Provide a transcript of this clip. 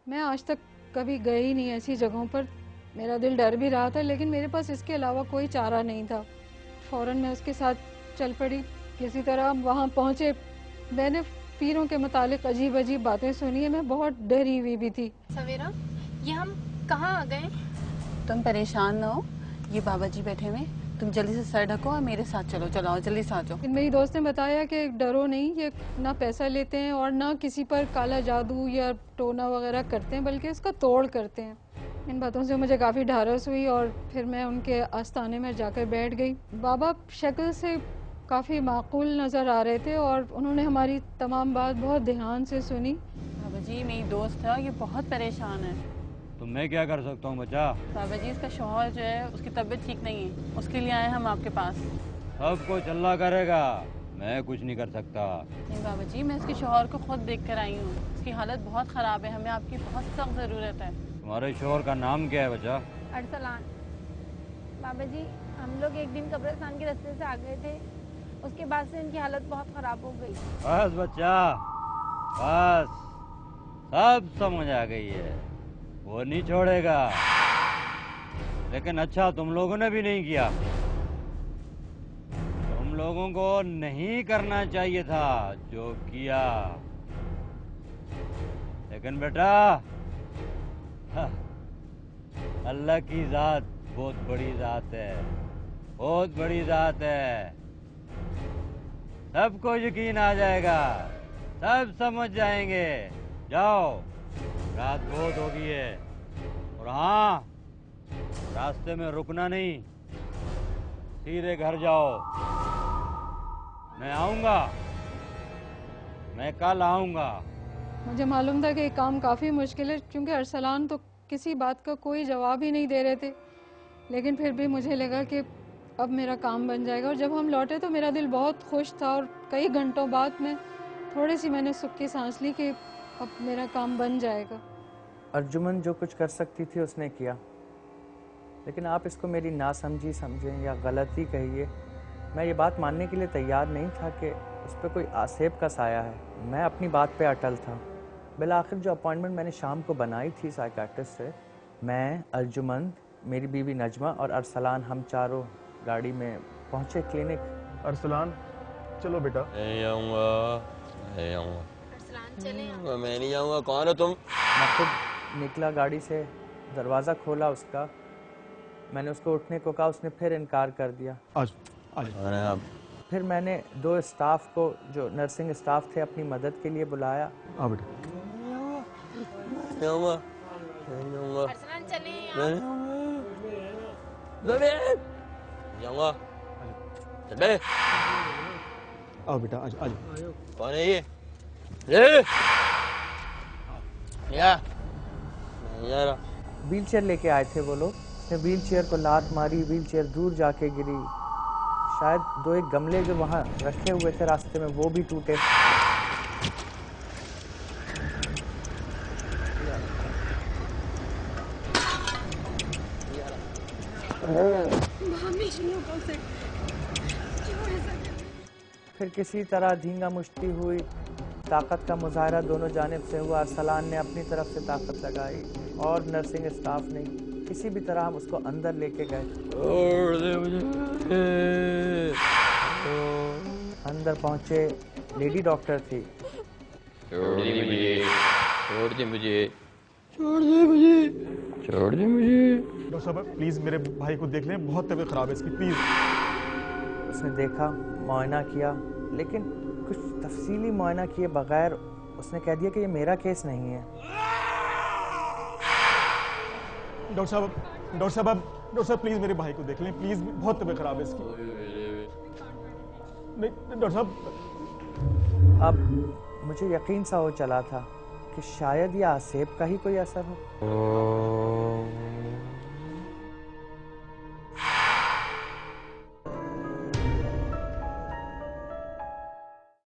मैं आज तक कभी गई नहीं ऐसी जगहों पर। मेरा दिल डर भी रहा था, लेकिन मेरे पास इसके अलावा कोई चारा नहीं था। फ़ौरन मैं उसके साथ चल पड़ी। किसी तरह हम वहाँ पहुँचे। मैंने पीरों के मुतालिक अजीब अजीब बातें सुनी है। मैं बहुत डरी हुई भी थी। सवेरा, ये हम कहाँ आ गए? तुम परेशान ना हो, ये बाबा जी बैठे हुए, तुम जल्दी से सर ढको और मेरे साथ चलो। चलो जल्दी से आ जाओ। मेरी दोस्त ने बताया कि डरो नहीं, ये ना पैसा लेते हैं और ना किसी पर काला जादू या टोना वगैरह करते हैं, बल्कि इसका तोड़ करते हैं। इन बातों से मुझे काफ़ी ढारस हुई और फिर मैं उनके आस्थाने में जाकर बैठ गई। बाबा शक्ल से काफ़ी माकूल नज़र आ रहे थे और उन्होंने हमारी तमाम बात बहुत ध्यान से सुनी। बाबा जी, मेरी दोस्त है, ये बहुत परेशान है। तो मैं क्या कर सकता हूँ बच्चा? बाबा जी, इसका शौहर जो है उसकी तबीयत ठीक नहीं है, उसके लिए आए हम आपके पास। सब कुछ अल्लाह करेगा, मैं कुछ नहीं कर सकता। नहीं बाबा जी, मैं इसके शौहर को खुद देख कर आई हूँ, उसकी हालत बहुत ख़राब है, हमें आपकी बहुत सख्त ज़रूरत है। तुम्हारे शोहर का नाम क्या है बच्चा? अरसलान। बाबा जी, हम लोग एक दिन कब्रिस्तान के रास्ते से आ गए थे, उसके बाद से इनकी हालत बहुत ख़राब हो गई। बस बच्चा, बस सब समझ आ गई है, वो नहीं छोड़ेगा। लेकिन अच्छा तुम लोगों ने भी नहीं किया। तुम लोगों को नहीं करना चाहिए था जो किया। लेकिन बेटा, अल्लाह की जात बहुत बड़ी जात है, बहुत बड़ी जात है। सबको यकीन आ जाएगा, सब समझ जाएंगे। जाओ, रात बहुत हो गई है। और हाँ, रास्ते में रुकना नहीं, सीधे घर जाओ। मैं आऊँगा, मैं कल आऊँगा। मुझे मालूम था कि ये काम काफ़ी मुश्किल है, क्योंकि अरसलान तो किसी बात का कोई जवाब ही नहीं दे रहे थे। लेकिन फिर भी मुझे लगा कि अब मेरा काम बन जाएगा। और जब हम लौटे तो मेरा दिल बहुत खुश था और कई घंटों बाद में थोड़ी सी मैंने सुख की सांस ली कि अब मेरा काम बन जाएगा। अर्जुमन जो कुछ कर सकती थी उसने किया, लेकिन आप इसको मेरी नासमझी समझें या गलती कहिए, मैं ये बात मानने के लिए तैयार नहीं था कि उस पर कोई आसेब का साया है। मैं अपनी बात पे अटल था। बिल आखिर जो अपॉइंटमेंट मैंने शाम को बनाई थी साइकाट्रिस्ट से, मैं, अर्जुमंद, मेरी बीवी नजमा और अरसलान, हम चारों गाड़ी में पहुंचे क्लिनिक। अरसलान, चलो बेटा। नहीं आऊँगा, नहीं आऊँगा। अरसलान, चले। मैं नहीं आऊँगा। कौन हो तुम? मैं खुद निकला गाड़ी से, दरवाज़ा खोला उसका। मैंने उसको उठने को कहा, उसने फिर इनकार कर दिया। आज आप? फिर मैंने 2 स्टाफ को, जो नर्सिंग स्टाफ थे, अपनी मदद के लिए बुलाया। आ बेटा। नहीं आऊँगा, नहीं आऊँगा। अरसलान, चले। जाऊँगा। चल। आओ बेटा, आज आज। कौन है ये? या नहीं जा रहा। व्हील चेयर लेके आए थे वो लोग। उसने व्हील चेयर को लात मारी, व्हील चेयर दूर जाके गिरी। शायद 2-1 गमले जो वहाँ रखे हुए थे रास्ते में वो भी टूटे। फिर किसी तरह धींगा मुश्ती हुई, ताकत का मुजाहरा दोनों जानिब से हुआ। अरसलान ने अपनी तरफ से ताकत लगाई और नर्सिंग स्टाफ ने। किसी भी तरह हम उसको अंदर लेके गए। छोड़ दे मुझे। अंदर पहुंचे, लेडी डॉक्टर थी। छोड़ दे मुझे, छोड़ दे मुझे, छोड़ दे मुझे, छोड़ दे मुझे। डॉक्टर साहब प्लीज मेरे भाई को देख लें, बहुत तबीयत खराब है इसकी, प्लीज। उसने देखा, मुआयना किया, लेकिन कुछ तफसीली मुआयना किए बगैर उसने कह दिया कि ये मेरा केस नहीं है। डॉक्टर साहब प्लीज मेरे भाई को देख लें, प्लीज, बहुत तबीयत खराब है इसकी। नहीं डॉक्टर साहब। अब मुझे यकीन सा हो चला था कि शायद यह आसेब का ही कोई असर हो।